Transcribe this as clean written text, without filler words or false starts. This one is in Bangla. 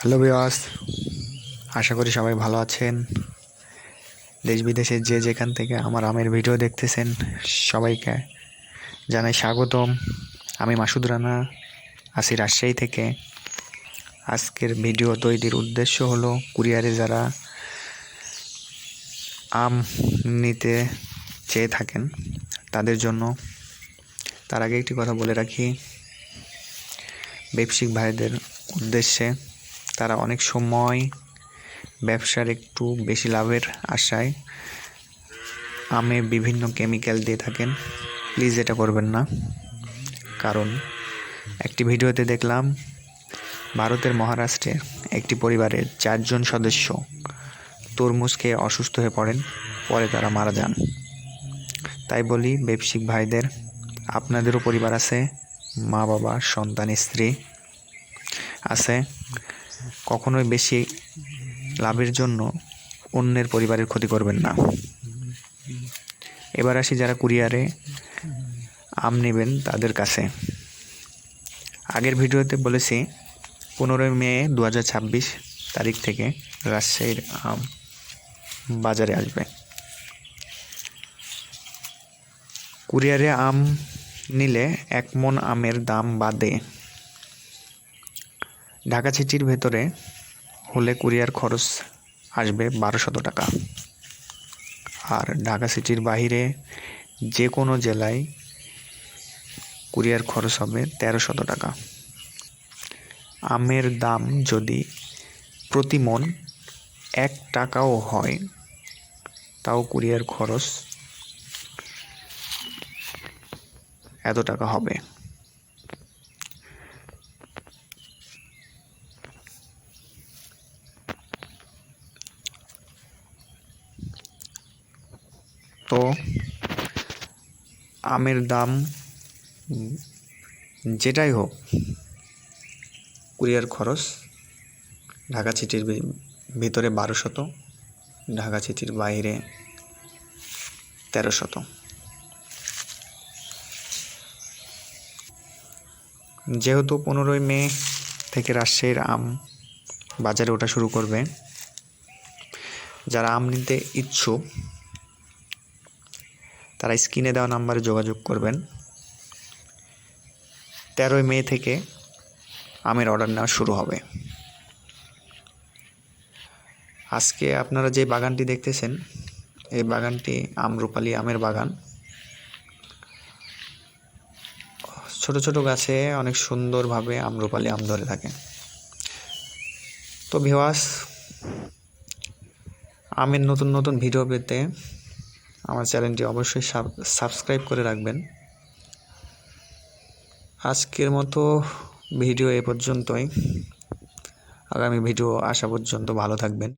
হ্যালো ভিউয়ার্স, আশা করি সবাই ভালো আছেন। দেশ বিদেশে যে যেখান থেকে আমার আমের ভিডিও দেখতেছেন সবাইকে জানাই স্বাগতম। আমি মাসুদ রানা, আসি রাজশাহী থেকে। আজকের ভিডিও তৈরির উদ্দেশ্য হলো কুরিয়ারে যারা আম নিতে চেয়ে থাকেন তাদের জন্য। তার আগে একটি কথা বলে রাখি, ব্যবসায়িক ভাইদের উদ্দেশ্যে, তারা অনেক সময় ব্যবসার একটু বেশি লাভের আশায় আমে বিভিন্ন কেমিক্যাল দিয়ে থাকেন। প্লিজ এটা করবেন না, কারণ একটি ভিডিওতে দেখলাম ভারতের মহারাষ্ট্রে একটি পরিবারের 4 জন সদস্য তরমুজ খেয়ে অসুস্থ হয়ে পড়েন, পরে তারা মারা যান। তাই বলি ব্যবসায়িক ভাইদের, আপনাদেরও পরিবার আছে, মা বাবা সন্তান স্ত্রী আছে, কখনোই বেশি লাভের জন্য অন্যের পরিবারের ক্ষতি করবেন না। এবার আসি যারা কুরিয়ারে আম নেবেন তাদের কাছে। আগের ভিডিওতে বলেছি 15 মে 2026 তারিখ থেকে রাজশাহীর আম বাজারে আসবে। কুরিয়ারে আম নিলে 1 মণ আমের দাম বাদে ঢাকা সিটির ভেতরে হলে কুরিয়ার খরচ আসবে 1200 টাকা, আর ঢাকা সিটির বাইরে যে কোনো জেলায় কুরিয়ার খরচ হবে 1300 টাকা। আমের দাম যদি প্রতি মণ 1 টাকাও হয় তাও কুরিয়ার খরচ এত টাকা হবে। তো আমের দাম যেটাই হোক, কুরিয়ার খরচ ঢাকা সিটির ভিতরে 1200, ঢাকা সিটির বাইরে 1300। যেহেতু 15 মে থেকে রাজশাহীর আম বাজারে ওঠা শুরু করবে, যারা আম নিতে ইচ্ছুক তারা স্ক্রিনে দেওয়া নাম্বারে যোগাযোগ করবেন। 13 মে থেকে আমের অর্ডার নেওয়া শুরু হবে। আজকে আপনারা যে বাগানটি দেখতেছেন, এই বাগানটি আম্রপালি আমের বাগান। ছোট ছোট গাছে অনেক সুন্দরভাবে আম্রপালি আম ধরে থাকে। তো ভিউয়ার্স, আমের নতুন নতুন ভিডিও পেতে আমার চ্যানেলটি অবশ্যই সাবস্ক্রাইব করে রাখবেন। আজকের মতো ভিডিও এ পর্যন্তই। আগামী ভিডিও আসা পর্যন্ত ভালো থাকবেন।